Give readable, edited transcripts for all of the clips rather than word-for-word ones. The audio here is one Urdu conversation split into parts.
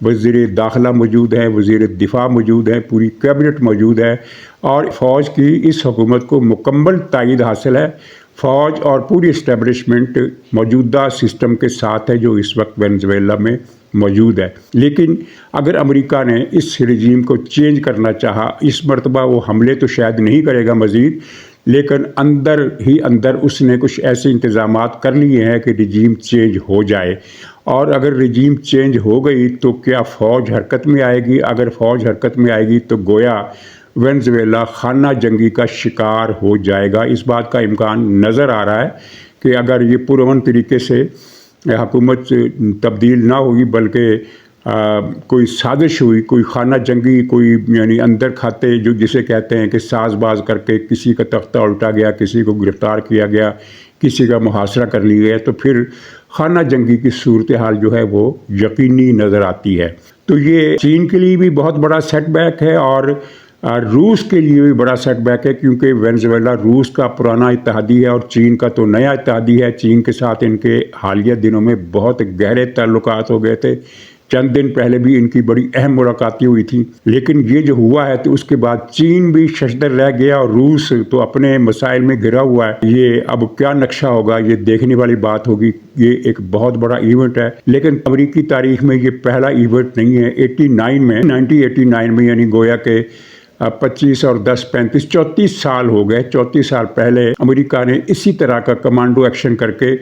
وزیر داخلہ موجود ہیں، وزیر دفاع موجود ہیں، پوری کیبنٹ موجود ہے، اور فوج کی اس حکومت کو مکمل تائید حاصل ہے۔ فوج اور پوری اسٹیبلشمنٹ موجودہ سسٹم کے ساتھ ہے جو اس وقت وینزویلا میں موجود ہے۔ لیکن اگر امریکہ نے اس رجیم کو چینج کرنا چاہا، اس مرتبہ وہ حملے تو شاید نہیں کرے گا مزید، لیکن اندر ہی اندر اس نے کچھ ایسے انتظامات کر لیے ہیں کہ رجیم چینج ہو جائے۔ اور اگر رجیم چینج ہو گئی تو کیا فوج حرکت میں آئے گی؟ اگر فوج حرکت میں آئے گی تو گویا وینزویلا خانہ جنگی کا شکار ہو جائے گا۔ اس بات کا امکان نظر آ رہا ہے کہ اگر یہ پرامن طریقے سے حکومت تبدیل نہ ہوئی بلکہ کوئی سازش ہوئی، کوئی خانہ جنگی، کوئی یعنی اندر کھاتے جو جسے کہتے ہیں کہ ساز باز کر کے کسی کا تختہ الٹا گیا، کسی کو گرفتار کیا گیا، کسی کا محاصرہ کر لیا گیا، تو پھر خانہ جنگی کی صورتحال جو ہے وہ یقینی نظر آتی ہے۔ تو یہ چین کے لیے بھی بہت بڑا سیٹ بیک ہے اور روس کے لیے بھی بڑا سیٹ بیک ہے، کیونکہ وینزویلا روس کا پرانا اتحادی ہے اور چین کا تو نیا اتحادی ہے۔ چین کے ساتھ ان کے حالیہ دنوں میں بہت گہرے تعلقات ہو گئے تھے، چند دن پہلے بھی ان کی بڑی اہم ملاقاتیں ہوئی تھیں، لیکن یہ جو ہوا ہے تو اس کے بعد چین بھی ششدر رہ گیا اور روس تو اپنے مسائل میں گھرا ہوا ہے۔ یہ اب کیا نقشہ ہوگا یہ دیکھنے والی بات ہوگی۔ یہ ایک بہت بڑا ایونٹ ہے، لیکن امریکی تاریخ میں یہ پہلا ایونٹ نہیں ہے۔ 1989 میں یعنی گویا کہ 25 اور 10 35 34 سال ہو گئے۔ 34 سال پہلے امریکہ نے اسی طرح کا کمانڈو ایکشن کر کے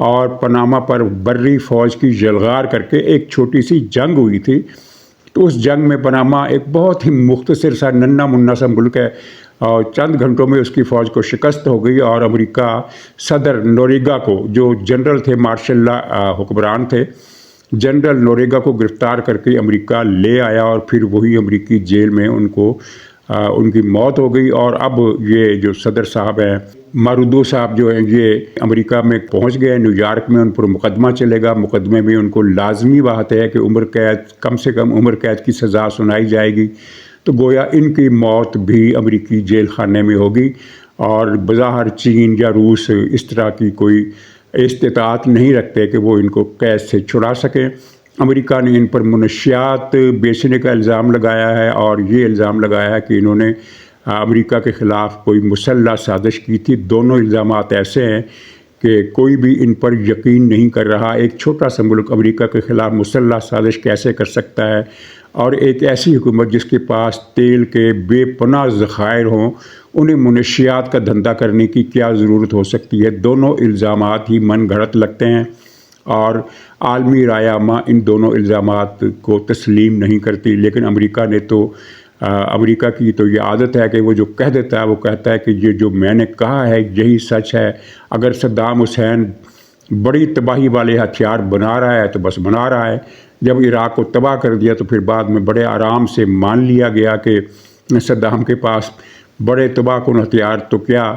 اور پاناما پر بری فوج کی یلغار کر کے ایک چھوٹی سی جنگ ہوئی تھی۔ تو اس جنگ میں پاناما ایک بہت ہی مختصر سا ننھا منھا سا ملک ہے اور چند گھنٹوں میں اس کی فوج کو شکست ہو گئی، اور امریکہ صدر نوریگا کو، جو جنرل تھے مارشل لا حکمران تھے، جنرل نوریگا کو گرفتار کر کے امریکہ لے آیا اور پھر وہی امریکی جیل میں ان کی موت ہو گئی۔ اور اب یہ جو صدر صاحب ہیں مارودو صاحب جو ہیں، یہ امریکہ میں پہنچ گئے، نیو یارک میں ان پر مقدمہ چلے گا۔ مقدمے میں ان کو لازمی بات ہے کہ عمر قید، کم سے کم عمر قید کی سزا سنائی جائے گی۔ تو گویا ان کی موت بھی امریکی جیل خانے میں ہوگی، اور بظاہر چین یا روس اس طرح کی کوئی استطاعت نہیں رکھتے کہ وہ ان کو قید سے چھڑا سکیں۔ امریکہ نے ان پر منشیات بیچنے کا الزام لگایا ہے، اور یہ الزام لگایا ہے کہ انہوں نے امریکہ کے خلاف کوئی مسلح سازش کی تھی۔ دونوں الزامات ایسے ہیں کہ کوئی بھی ان پر یقین نہیں کر رہا۔ ایک چھوٹا سا ملک امریکہ کے خلاف مسلح سازش کیسے کر سکتا ہے، اور ایک ایسی حکومت جس کے پاس تیل کے بے پناہ ذخائر ہوں، انہیں منشیات کا دھندا کرنے کی کیا ضرورت ہو سکتی ہے؟ دونوں الزامات ہی من گھڑت لگتے ہیں، اور عالمی رائے عامہ ان دونوں الزامات کو تسلیم نہیں کرتی۔ لیکن امریکہ کی تو یہ عادت ہے کہ وہ جو کہہ دیتا ہے وہ کہتا ہے کہ یہ جو میں نے کہا ہے یہی سچ ہے۔ اگر صدام حسین بڑی تباہی والے ہتھیار بنا رہا ہے تو بس بنا رہا ہے۔ جب عراق کو تباہ کر دیا تو پھر بعد میں بڑے آرام سے مان لیا گیا کہ صدام کے پاس بڑے تباہ کن ہتھیار تو کیا،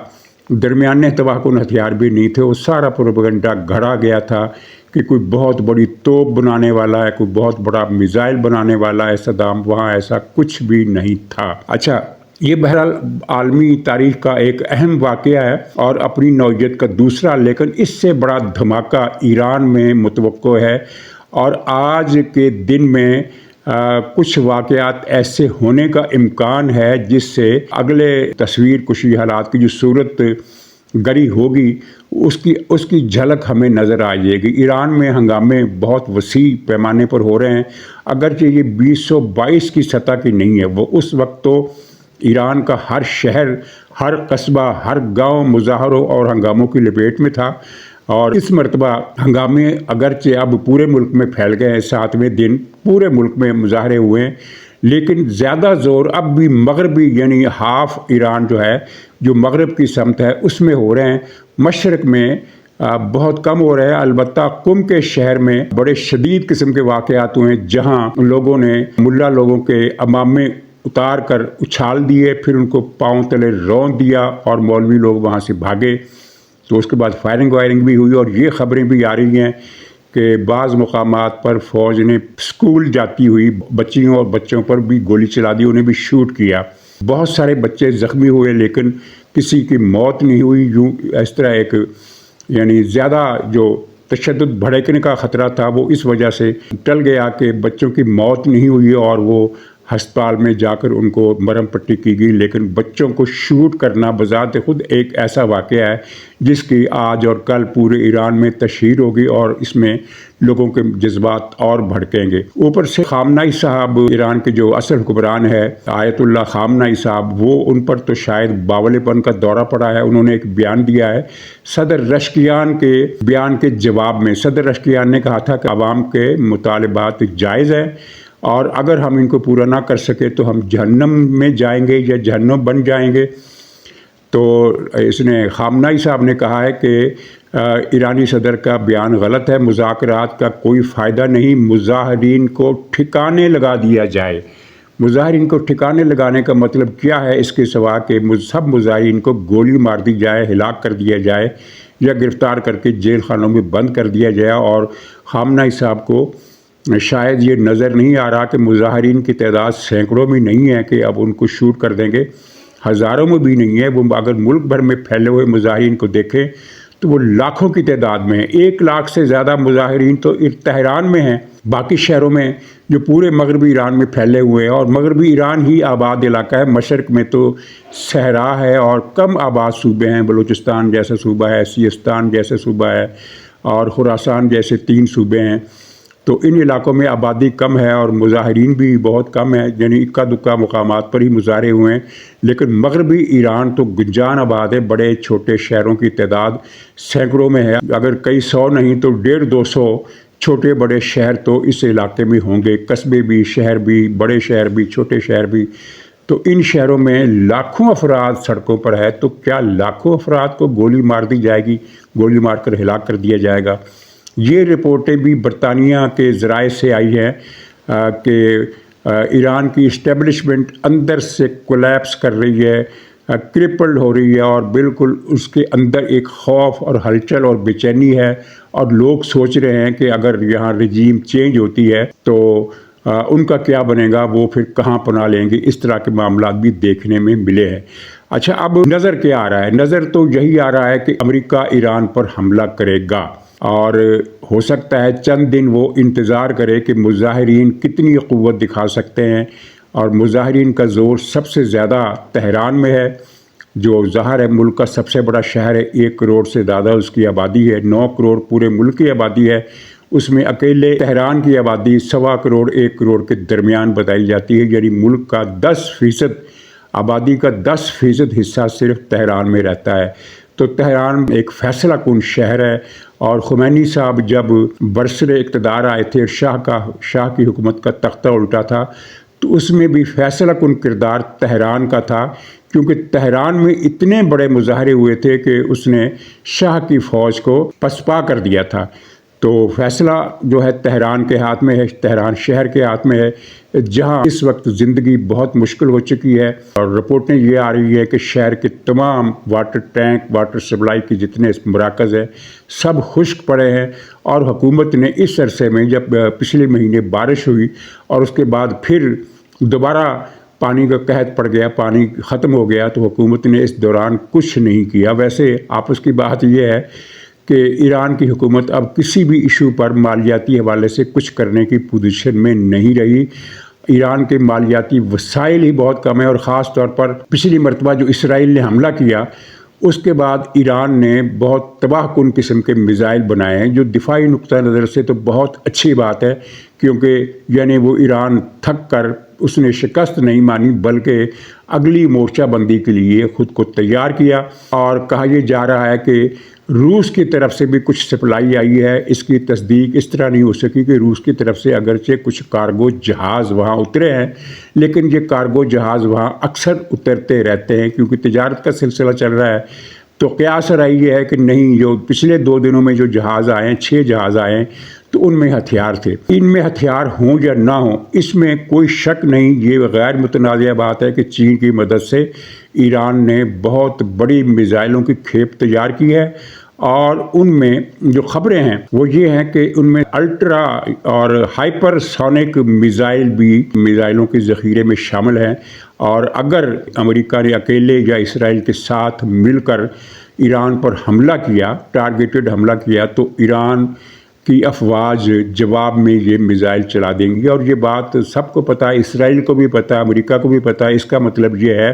درمیانے تباہ کن ہتھیار بھی نہیں تھے۔ وہ سارا پروپیگنڈا گھڑا گیا تھا کہ کوئی بہت بڑی توپ بنانے والا ہے، کوئی بہت بڑا میزائل بنانے والا ہے صدام، وہاں ایسا کچھ بھی نہیں تھا۔ اچھا، یہ بہرحال عالمی تاریخ کا ایک اہم واقعہ ہے اور اپنی نوعیت کا دوسرا، لیکن اس سے بڑا دھماکہ ایران میں متوقع ہے، اور آج کے دن میں کچھ واقعات ایسے ہونے کا امکان ہے جس سے اگلے تصویر کشی حالات کی جو صورت گری ہوگی اس کی جھلک ہمیں نظر آ جائے گی۔ ایران میں ہنگامے بہت وسیع پیمانے پر ہو رہے ہیں، اگرچہ یہ 2022 کی سطح کی نہیں ہے۔ وہ اس وقت تو ایران کا ہر شہر، ہر قصبہ، ہر گاؤں مظاہروں اور ہنگاموں کی لپیٹ میں تھا، اور اس مرتبہ ہنگامے اگرچہ اب پورے ملک میں پھیل گئے ہیں، 7ویں دن پورے ملک میں مظاہرے ہوئے ہیں، لیکن زیادہ زور اب بھی مغربی یعنی ہاف ایران جو مغرب کی سمت ہے اس میں ہو رہے ہیں۔ مشرق میں بہت کم ہو رہے ہیں، البتہ قم کے شہر میں بڑے شدید قسم کے واقعات ہوئے ہیں، جہاں لوگوں نے ملا لوگوں کے امامے اتار کر اچھال دیے، پھر ان کو پاؤں تلے رون دیا اور مولوی لوگ وہاں سے بھاگے۔ تو اس کے بعد فائرنگ وائرنگ بھی ہوئی، اور یہ خبریں بھی آ رہی ہیں کہ بعض مقامات پر فوج نے اسکول جاتی ہوئی بچیوں اور بچوں پر بھی گولی چلا دی، انہیں بھی شوٹ کیا۔ بہت سارے بچے زخمی ہوئے لیکن کسی کی موت نہیں ہوئی۔ یوں اس طرح ایک یعنی زیادہ جو تشدد بھڑکنے کا خطرہ تھا وہ اس وجہ سے ٹل گیا کہ بچوں کی موت نہیں ہوئی اور وہ ہسپتال میں جا کر ان کو مرہم پٹی کی گئی، لیکن بچوں کو شوٹ کرنا بذات خود ایک ایسا واقعہ ہے جس کی آج اور کل پورے ایران میں تشہیر ہوگی اور اس میں لوگوں کے جذبات اور بھڑکیں گے۔ اوپر سے خامنائی صاحب، ایران کے جو اصل حکمران ہے آیت اللہ خامنائی صاحب، وہ ان پر تو شاید باولے پن کا دورہ پڑا ہے۔ انہوں نے ایک بیان دیا ہے صدر رشکیان کے بیان کے جواب میں۔ صدر رشکیان نے کہا تھا کہ عوام کے مطالبات جائز ہیں اور اگر ہم ان کو پورا نہ کر سکے تو ہم جہنم میں جائیں گے یا جہنم بن جائیں گے۔ تو اس نے خامنائی صاحب نے کہا ہے کہ ایرانی صدر کا بیان غلط ہے، مذاکرات کا کوئی فائدہ نہیں، مظاہرین کو ٹھکانے لگا دیا جائے۔ مظاہرین کو ٹھکانے لگانے کا مطلب کیا ہے اس کے سوا کہ سب مظاہرین کو گولی مار دی جائے، ہلاک کر دیا جائے یا گرفتار کر کے جیل خانوں میں بند کر دیا جائے۔ اور خامنائی صاحب کو شاید یہ نظر نہیں آ رہا کہ مظاہرین کی تعداد سینکڑوں میں نہیں ہے کہ اب ان کو شوٹ کر دیں گے، ہزاروں میں بھی نہیں ہے۔ وہ اگر ملک بھر میں پھیلے ہوئے مظاہرین کو دیکھیں تو وہ لاکھوں کی تعداد میں ہیں۔ 1 لاکھ سے زیادہ مظاہرین تو تہران میں ہیں، باقی شہروں میں جو پورے مغربی ایران میں پھیلے ہوئے ہیں، اور مغربی ایران ہی آباد علاقہ ہے، مشرق میں تو صحرا ہے اور کم آباد صوبے ہیں، بلوچستان جیسا صوبہ ہے، سیستان جیسا صوبہ ہے اور خراسان جیسے 3 صوبے ہیں۔ تو ان علاقوں میں آبادی کم ہے اور مظاہرین بھی بہت کم ہیں، یعنی اکا دکا مقامات پر ہی مظاہرے ہوئے ہیں۔ لیکن مغربی ایران تو گنجان آباد ہے، بڑے چھوٹے شہروں کی تعداد سینکڑوں میں ہے، اگر کئی 100 نہیں تو 150-200 چھوٹے بڑے شہر تو اس علاقے میں ہوں گے، قصبے بھی، شہر بھی، بڑے شہر بھی، چھوٹے شہر بھی۔ تو ان شہروں میں لاکھوں افراد سڑکوں پر ہے، تو کیا لاکھوں افراد کو گولی مار دی جائے گی، گولی مار کر ہلاک کر دیا جائے گا؟ یہ رپورٹیں بھی برطانیہ کے ذرائع سے آئی ہیں کہ ایران کی اسٹیبلشمنٹ اندر سے کولیپس کر رہی ہے، کرپلڈ ہو رہی ہے اور بالکل اس کے اندر ایک خوف اور ہلچل اور بے چینی ہے، اور لوگ سوچ رہے ہیں کہ اگر یہاں رجیم چینج ہوتی ہے تو ان کا کیا بنے گا، وہ پھر کہاں پناہ لیں گے۔ اس طرح کے معاملات بھی دیکھنے میں ملے ہیں۔ اچھا، اب نظر کیا آ رہا ہے؟ نظر تو یہی آ رہا ہے کہ امریکہ ایران پر حملہ کرے گا، اور ہو سکتا ہے چند دن وہ انتظار کرے کہ مظاہرین کتنی قوت دکھا سکتے ہیں، اور مظاہرین کا زور سب سے زیادہ تہران میں ہے، جو ظاہر ہے ملک کا سب سے بڑا شہر ہے، 1 کروڑ سے زیادہ اس کی آبادی ہے، 9 کروڑ پورے ملک کی آبادی ہے، اس میں اکیلے تہران کی آبادی 1.25 کروڑ 1 کروڑ کے درمیان بتائی جاتی ہے، یعنی ملک کا 10% آبادی کا 10% حصہ صرف تہران میں رہتا ہے۔ تو تہران ایک فیصلہ کن شہر ہے، اور خمینی صاحب جب برسر اقتدار آئے تھے، شاہ کی حکومت کا تختہ الٹا تھا، تو اس میں بھی فیصلہ کن کردار تہران کا تھا، کیونکہ تہران میں اتنے بڑے مظاہرے ہوئے تھے کہ اس نے شاہ کی فوج کو پسپا کر دیا تھا۔ تو فیصلہ جو ہے تہران کے ہاتھ میں ہے، تہران شہر کے ہاتھ میں ہے، جہاں اس وقت زندگی بہت مشکل ہو چکی ہے، اور رپورٹیں یہ آ رہی ہے کہ شہر کے تمام واٹر ٹینک، واٹر سپلائی کے جتنے مراکز ہیں سب خشک پڑے ہیں، اور حکومت نے اس عرصے میں جب پچھلے مہینے بارش ہوئی اور اس کے بعد پھر دوبارہ پانی کا قحط پڑ گیا، پانی ختم ہو گیا، تو حکومت نے اس دوران کچھ نہیں کیا۔ ویسے آپس کی بات یہ ہے کہ ایران کی حکومت اب کسی بھی ایشو پر مالیاتی حوالے سے کچھ کرنے کی پوزیشن میں نہیں رہی۔ ایران کے مالیاتی وسائل ہی بہت کم ہیں، اور خاص طور پر پچھلی مرتبہ جو اسرائیل نے حملہ کیا اس کے بعد ایران نے بہت تباہ کن قسم کے میزائل بنائے ہیں، جو دفاعی نقطہ نظر سے تو بہت اچھی بات ہے، کیونکہ یعنی وہ ایران تھک کر اس نے شکست نہیں مانی، بلکہ اگلی مورچہ بندی کے لیے خود کو تیار کیا۔ اور کہا یہ جا رہا ہے کہ روس کی طرف سے بھی کچھ سپلائی آئی ہے، اس کی تصدیق اس طرح نہیں ہو سکی کہ روس کی طرف سے اگرچہ کچھ کارگو جہاز وہاں اترے ہیں، لیکن یہ کارگو جہاز وہاں اکثر اترتے رہتے ہیں کیونکہ تجارت کا سلسلہ چل رہا ہے۔ تو قیاس رائے یہ ہے کہ نہیں، جو پچھلے 2 دنوں میں جو جہاز آئے ہیں، 6 جہاز آئے ہیں، تو ان میں ہتھیار تھے۔ ان میں ہتھیار ہوں یا نہ ہوں اس میں کوئی شک نہیں، یہ غیر متنازع بات ہے کہ چین کی مدد سے ایران نے بہت بڑی میزائلوں کی کھیپ تیار کی ہے، اور ان میں جو خبریں ہیں وہ یہ ہیں کہ ان میں الٹرا اور ہائپر سونک میزائلوں کے ذخیرے میں شامل ہیں، اور اگر امریکہ نے اکیلے یا اسرائیل کے ساتھ مل کر ایران پر حملہ کیا، ٹارگیٹڈ حملہ کیا، تو ایران کی افواج جواب میں یہ میزائل چلا دیں گی۔ اور یہ بات سب کو پتہ ہے، اسرائیل کو بھی پتہ ہے، امریکہ کو بھی پتہ ہے۔ اس کا مطلب یہ ہے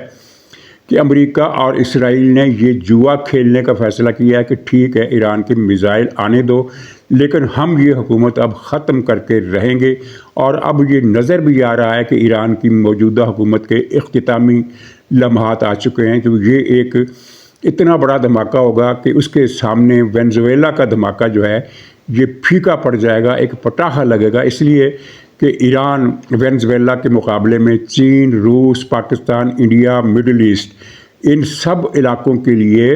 کہ امریکہ اور اسرائیل نے یہ جوا کھیلنے کا فیصلہ کیا ہے کہ ٹھیک ہے، ایران کے میزائل آنے دو، لیکن ہم یہ حکومت اب ختم کر کے رہیں گے۔ اور اب یہ نظر بھی آ رہا ہے کہ ایران کی موجودہ حکومت کے اختتامی لمحات آ چکے ہیں، کہ یہ ایک اتنا بڑا دھماکہ ہوگا کہ اس کے سامنے وینزویلا کا دھماکہ جو ہے یہ پھیکا پڑ جائے گا، ایک پٹاخہ لگے گا، اس لیے کہ ایران وینزویلا کے مقابلے میں چین، روس، پاکستان، انڈیا، مڈل ایسٹ، ان سب علاقوں کے لیے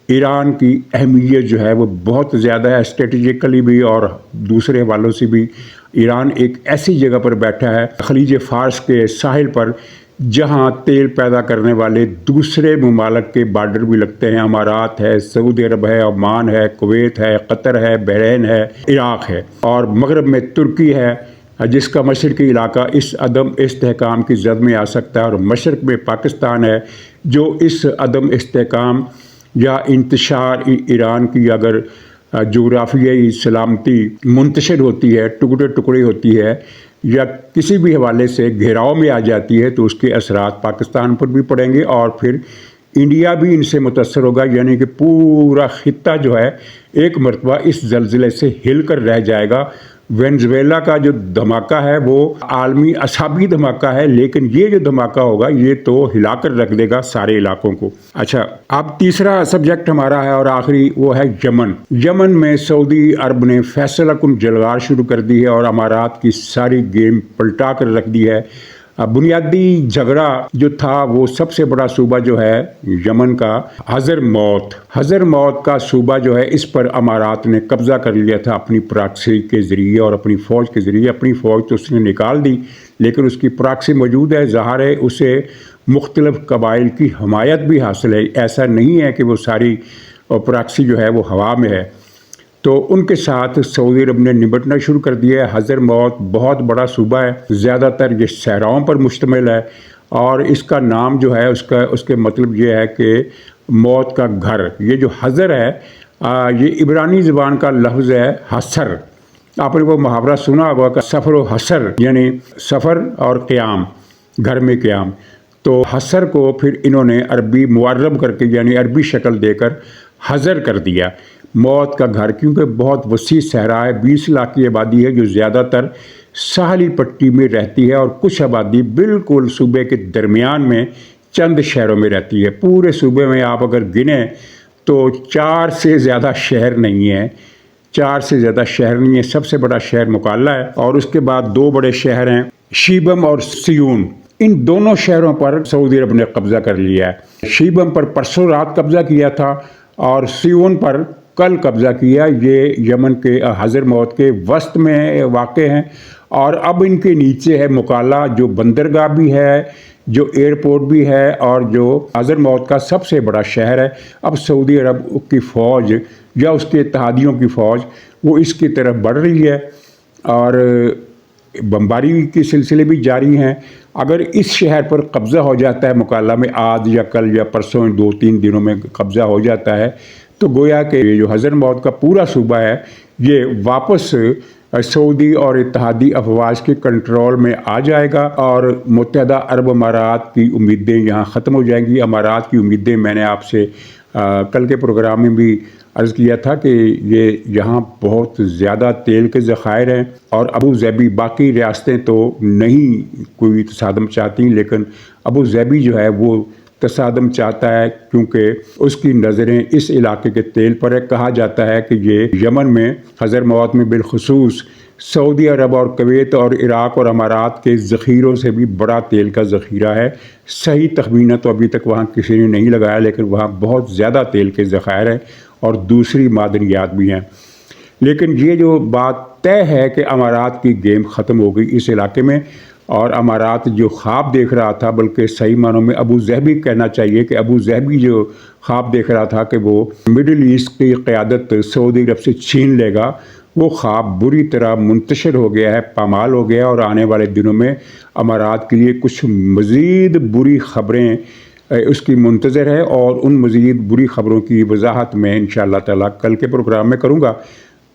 ایران کی اہمیت جو ہے وہ بہت زیادہ ہے، اسٹریٹجیکلی بھی اور دوسرے حوالوں سے بھی۔ ایران ایک ایسی جگہ پر بیٹھا ہے خلیج فارس کے ساحل پر، جہاں تیل پیدا کرنے والے دوسرے ممالک کے بارڈر بھی لگتے ہیں، امارات ہے، سعودی عرب ہے، عمان ہے، کویت ہے، قطر ہے، بحرین ہے، عراق ہے، اور مغرب میں ترکی ہے، جس کا مشرقی علاقہ اس عدم استحکام کی زد میں آ سکتا ہے، اور مشرق میں پاکستان ہے جو اس عدم استحکام یا انتشار ایران کی اگر جغرافیائی سلامتی منتشر ہوتی ہے، ٹکڑے ٹکڑے ہوتی ہے، یا کسی بھی حوالے سے گھیراؤ میں آ جاتی ہے، تو اس کے اثرات پاکستان پر بھی پڑیں گے، اور پھر انڈیا بھی ان سے متاثر ہوگا، یعنی کہ پورا خطہ جو ہے ایک مرتبہ اس زلزلے سے ہل کر رہ جائے گا۔ وینزویلا کا جو دھماکہ ہے وہ عالمی اعصابی دھماکہ ہے، لیکن یہ جو دھماکہ ہوگا یہ تو ہلا کر رکھ دے گا سارے علاقوں کو۔ اچھا، اب تیسرا سبجیکٹ ہمارا ہے اور آخری، وہ ہے یمن۔ یمن میں سعودی عرب نے فیصلہ کن جلغار شروع کر دی ہے اور امارات کی ساری گیم پلٹا کر رکھ دی ہے۔ بنیادی جھگڑا جو تھا وہ سب سے بڑا صوبہ جو ہے یمن کا حضر موت کا صوبہ جو ہے، اس پر امارات نے قبضہ کر لیا تھا اپنی پراکسی کے ذریعے اور اپنی فوج کے ذریعے۔ اپنی فوج تو اس نے نکال دی، لیکن اس کی پراکسی موجود ہے، ظاہر ہے اسے مختلف قبائل کی حمایت بھی حاصل ہے، ایسا نہیں ہے کہ وہ ساری پراکسی جو ہے وہ ہوا میں ہے۔ تو ان کے ساتھ سعودی عرب نے نمٹنا شروع کر دیا ہے۔ حضر موت بہت بڑا صوبہ ہے، زیادہ تر یہ صحراؤں پر مشتمل ہے، اور اس کا نام جو ہے اس کے مطلب یہ ہے کہ موت کا گھر۔ یہ جو حضر ہے یہ عبرانی زبان کا لفظ ہے حسر۔ آپ نے وہ محاورہ سنا ہوگا کہ سفر و حسر، یعنی سفر اور قیام، گھر میں قیام۔ تو حسر کو پھر انہوں نے عربی معرب کر کے، یعنی عربی شکل دے کر حضر کر دیا، موت کا گھر، کیونکہ بہت وسیع صحرا ہے، 20 لاکھ کی آبادی ہے جو زیادہ تر ساحلی پٹی میں رہتی ہے، اور کچھ آبادی بالکل صوبے کے درمیان میں چند شہروں میں رہتی ہے۔ پورے صوبے میں آپ اگر گنیں تو 4 سے زیادہ شہر نہیں ہیں، 4 سے زیادہ شہر نہیں ہیں۔ سب سے بڑا شہر مکالہ ہے، اور اس کے بعد 2 بڑے شہر ہیں، شیبم اور سیون۔ ان دونوں شہروں پر سعودی عرب نے قبضہ کر لیا ہے۔ شیبم پر پرسوں رات قبضہ کیا تھا، اور سیون پر کل قبضہ کیا۔ یہ یمن کے حضر موت کے وسط میں واقع ہیں، اور اب ان کے نیچے ہے مکالہ، جو بندرگاہ بھی ہے، جو ایئرپورٹ بھی ہے، اور جو حضر موت کا سب سے بڑا شہر ہے۔ اب سعودی عرب کی فوج یا اس کے اتحادیوں کی فوج وہ اس کی طرف بڑھ رہی ہے، اور بمباری کے سلسلے بھی جاری ہیں۔ اگر اس شہر پر قبضہ ہو جاتا ہے مکالہ میں، آج یا کل یا پرسوں 2-3 دنوں میں قبضہ ہو جاتا ہے، تو گویا کہ یہ جو حضر موت کا پورا صوبہ ہے یہ واپس سعودی اور اتحادی افواج کے کنٹرول میں آ جائے گا، اور متحدہ عرب امارات کی امیدیں یہاں ختم ہو جائیں گی۔ امارات کی امیدیں میں نے آپ سے کل کے پروگرام میں بھی عرض کیا تھا کہ یہ یہاں بہت زیادہ تیل کے ذخائر ہیں، اور ابو ظبی، باقی ریاستیں تو نہیں کوئی تصادم چاہتی، لیکن ابو ظبی جو ہے وہ تصادم چاہتا ہے، کیونکہ اس کی نظریں اس علاقے کے تیل پر ہے۔ کہا جاتا ہے کہ یہ یمن میں حضر موت میں بالخصوص سعودی عرب اور کویت اور عراق اور امارات کے ذخیروں سے بھی بڑا تیل کا ذخیرہ ہے۔ صحیح تخمینہ تو ابھی تک وہاں کسی نے نہیں لگایا، لیکن وہاں بہت زیادہ تیل کے ذخائر ہیں اور دوسری معدنیات بھی ہیں۔ لیکن یہ جو بات طے ہے کہ امارات کی گیم ختم ہو گئی اس علاقے میں، اور امارات جو خواب دیکھ رہا تھا، بلکہ صحیح معنوں میں ابو ظہبی کہنا چاہیے کہ ابو ظہبی جو خواب دیکھ رہا تھا کہ وہ مڈل ایسٹ کی قیادت سعودی عرب سے چھین لے گا، وہ خواب بری طرح منتشر ہو گیا ہے، پامال ہو گیا، اور آنے والے دنوں میں امارات کے لیے کچھ مزید بری خبریں اس کی منتظر ہے، اور ان مزید بری خبروں کی وضاحت میں انشاءاللہ تعالیٰ کل کے پروگرام میں کروں گا۔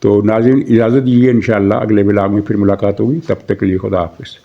تو ناظرین اجازت دیجیے، انشاءاللہ اگلے ولاگ میں پھر ملاقات ہوگی، تب تک کے لیے خدا حافظ۔